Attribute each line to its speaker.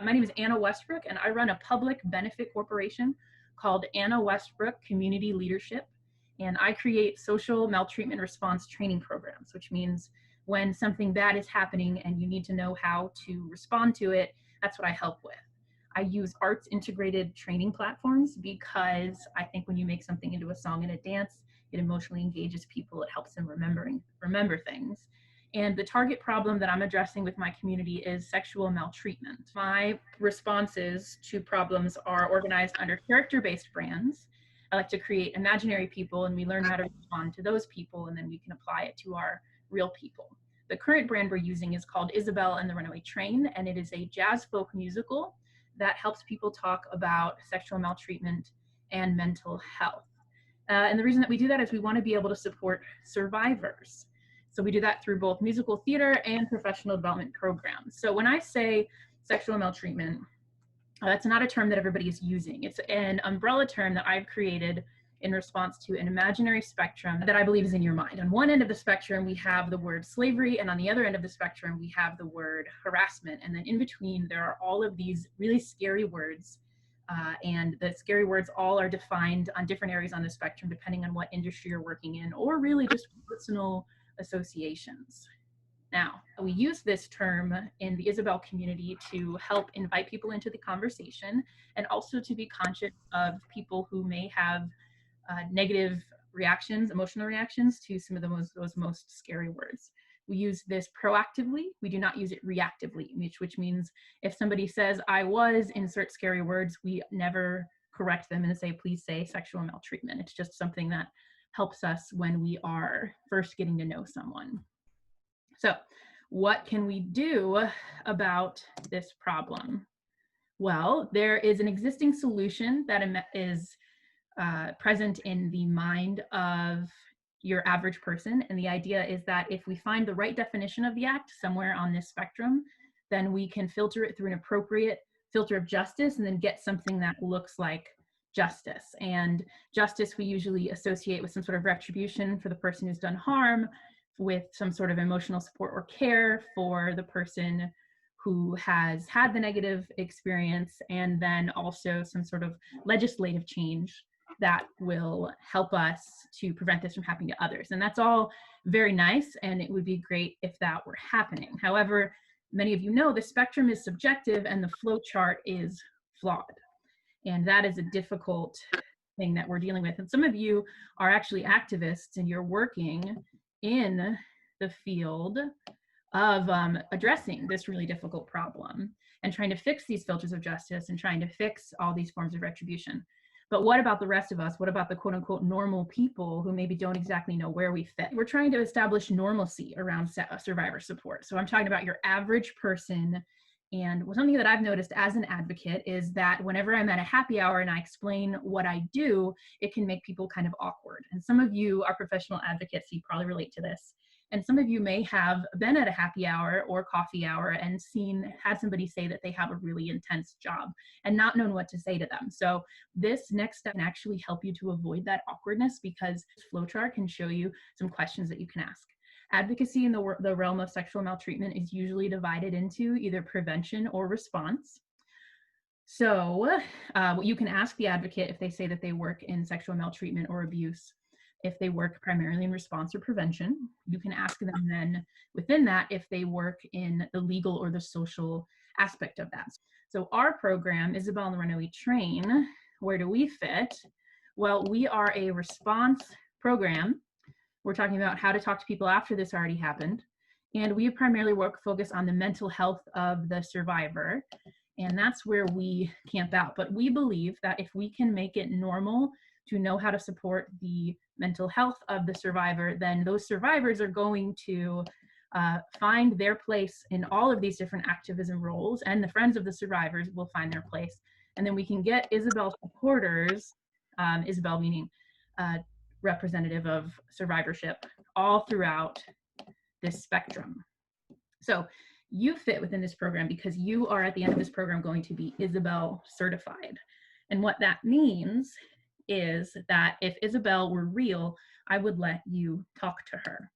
Speaker 1: My name is Anna Westbrook, and I run a public benefit corporation called Anna Westbrook Community Leadership. And I create social maltreatment response training programs, which means when something bad is happening and you need to know how to respond to it, that's what I help with. I use arts integrated training platforms because I think when you make something into a song and a dance, it emotionally engages people. It helps them remember things. And the target problem that I'm addressing with my community is sexual maltreatment. My responses to problems are organized under character-based brands. I like to create imaginary people, and we learn how to respond to those people, and then we can apply it to our real people. The current brand we're using is called Isabel and the Runaway Train, and it is a jazz folk musical that helps people talk about sexual maltreatment and mental health. And the reason that we do that is we want to be able to support survivors. So we do that through both musical theater and professional development programs. So when I say sexual maltreatment, that's not a term that everybody is using. It's an umbrella term that I've created in response to an imaginary spectrum that I believe is in your mind. On one end of the spectrum, we have the word slavery, and on the other end of the spectrum, we have the word harassment. And then in between, there are all of these really scary words. And the scary words all are defined on different areas on the spectrum, depending on what industry you're working in, or really just personal associations. Now, we use this term in the Isabel community to help invite people into the conversation and also to be conscious of people who may have negative reactions, emotional reactions to some of those most scary words. We use this proactively. We do not use it reactively, which means if somebody says, I was, insert scary words, we never correct them and say, please say sexual maltreatment. It's just something that helps us when we are first getting to know someone. So what can we do about this problem? Well, there is an existing solution that is present in the mind of your average person. And the idea is that if we find the right definition of the act somewhere on this spectrum, then we can filter it through an appropriate filter of justice and then get something that looks like justice. And justice we usually associate with some sort of retribution for the person who's done harm, with some sort of emotional support or care for the person who has had the negative experience, and then also some sort of legislative change that will help us to prevent this from happening to others. And that's all very nice, and it would be great if that were happening. However, many of you know the spectrum is subjective and the flow chart is flawed. And that is a difficult thing that we're dealing with. And some of you are actually activists and you're working in the field of addressing this really difficult problem and trying to fix these filters of justice and trying to fix all these forms of retribution. But what about the rest of us? What about the quote unquote normal people who maybe don't exactly know where we fit? We're trying to establish normalcy around survivor support. So I'm talking about your average person. And something that I've noticed as an advocate is that whenever I'm at a happy hour and I explain what I do, it can make people kind of awkward. And some of you are professional advocates, so you probably relate to this. And some of you may have been at a happy hour or coffee hour and had somebody say that they have a really intense job and not known what to say to them. So this next step can actually help you to avoid that awkwardness, because this flowchart can show you some questions that you can ask. Advocacy in the realm of sexual maltreatment is usually divided into either prevention or response. So you can ask the advocate if they say that they work in sexual maltreatment or abuse. If they work primarily in response or prevention, you can ask them then within that if they work in the legal or the social aspect of that. So our program, Isabel and the Runaway Train, where do we fit? Well, we are a response program. We're talking about how to talk to people after this already happened. And we primarily focus on the mental health of the survivor. And that's where we camp out. But we believe that if we can make it normal to know how to support the mental health of the survivor, then those survivors are going to find their place in all of these different activism roles, and the friends of the survivors will find their place. And then we can get Isabel supporters, Isabel meaning representative of survivorship, all throughout this spectrum. So you fit within this program because you are at the end of this program going to be Isabel certified. And what that means is that if Isabel were real, I would let you talk to her.